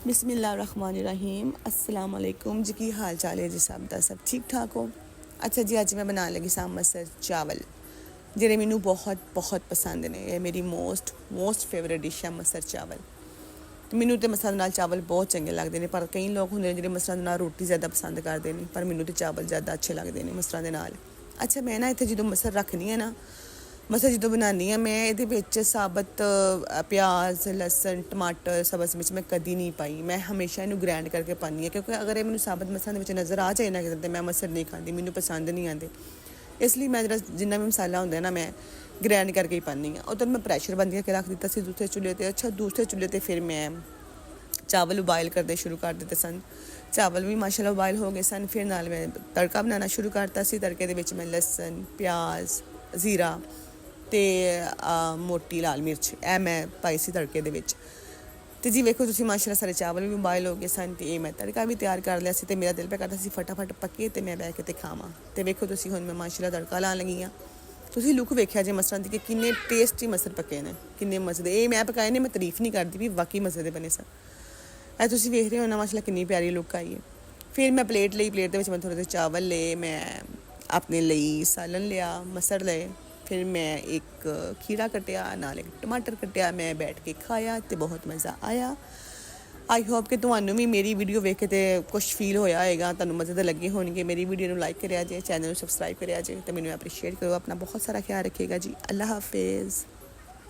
बिस्मिल्लाहिर्रहमानिर्रहीम अस्सलाम वालेकुम जी। की हाल चाल है जी? सब ठीक ठाक हो? अच्छा जी, अज मैं बनाने लगी सां मसर चावल ਜਿਹੜੇ ਮੈਨੂੰ बहुत पसंद ने। ये मेरी मोस्ट फेवरेट डिश है मसर चावल। ਮੈਨੂੰ तो मसर नाल चावल बहुत चंगे लगते हैं, पर कई लोग होंगे जो मसर नाल रोटी ज़्यादा पसंद करते हैं, पर ਮੈਨੂੰ तो चावल ज़्यादा अच्छे लगते हैं मसर के नाल। अच्छा, मैं ना इत्थे जो मसर रखनी है ना, मसर जो बनानी है मैं ये साबत प्याज लसन टमाटर सबस मिर्च मैं कदी नहीं पाई। मैं हमेशा इनू ग्रैंड करके पानी है, क्योंकि अगर ये मैं साबत मसर नज़र आ जाए ना कि मैं मसर नहीं खाती, मैनू पसंद नहीं आते, इसलिए मैं जिन्ना भी मसाला होंगे ना मैं ग्रैंड करके ही पानी है। उधर मैं प्रैशर बंद करके रख दिता दूसरे चूल्हे पर। अच्छा, दूसरे चूल्हे पर फिर मैं चावल उबाइल करते शुरू कर दिते सन। चावल भी माशाल्लाह उबाइल हो गए सन। फिर नाल मैं तड़का बनाना शुरू करता सी। तड़के दे विच मैं लसन प्याज जीरा ते मोटी लाल मिर्च ए मैं पाई सी तड़के दे विच। तो जी वेखो तुसीं माशाल्लाह सारे चावल भी उबाइल हो गए सन, तो ये मैं तड़का भी तैयार कर लिया सी। तो मेरा दिल पे करता सी फटाफट पक्के तो मैं बह के खावां। तो वेखो तुसीं हुण मैं माशाल्लाह तड़का लान लगी हाँ। तुसीं लुक वेख्या जे मसरां दी कि किन्ने टेस्टी मसर पके ने, किन्ने मजे दे। ये मैं पकाए ने, मैं तारीफ नहीं करती भी, वाकई मजे दे बने सन। ਇਹ ਤੁਸੀਂ ਵੇਖ ਰਹੇ ਹੋ ਨਾ ਮਾਸ਼ਾਅੱਲਾ ਕਿੰਨੀ ਪਿਆਰੀ ਲੁੱਕ ਆਈ ਹੈ। ਫਿਰ ਮੈਂ ਪਲੇਟ ਲਈ, ਪਲੇਟ ਦੇ ਵਿੱਚ ਮੈਂ ਥੋੜ੍ਹੇ ਜਿਹੇ ਚਾਵਲ ਲਏ, ਮੈਂ ਆਪਣੇ ਲਈ ਸਾਲਨ ਲਿਆ, ਮਸਰ ਲਏ, ਫਿਰ ਮੈਂ ਇੱਕ ਖੀਰਾ ਕੱਟਿਆ, ਨਾਲ ਇੱਕ ਟਮਾਟਰ ਕੱਟਿਆ, ਮੈਂ ਬੈਠ ਕੇ ਖਾਇਆ ਤੇ ਬਹੁਤ ਮਜ਼ਾ ਆਇਆ। ਆਈ ਹੋਪ ਕਿ ਤੁਹਾਨੂੰ ਵੀ ਮੇਰੀ ਵੀਡੀਓ ਵੇਖ ਕੇ ਤੇ ਕੁਝ ਫੀਲ ਹੋਇਆ ਹੋਏਗਾ, ਤੁਹਾਨੂੰ ਮਜ਼ੇ ਤਾਂ ਲੱਗੇ ਹੋਣਗੇ। ਮੇਰੀ ਵੀਡੀਓ ਨੂੰ ਲਾਈਕ ਕਰਿਆ ਜੇ, ਚੈਨਲ ਨੂੰ ਸਬਸਕ੍ਰਾਈਬ ਕਰਿਆ ਜੇ, ਤੇ ਮੈਨੂੰ ਐਪਰੀਸ਼ੀਏਟ ਕਰੋ। ਆਪਣਾ ਬਹੁਤ ਸਾਰਾ ਖਿਆਲ ਰੱਖਿਏਗਾ ਜੀ। ਅੱਲਾ ਹਾਫਿਜ਼।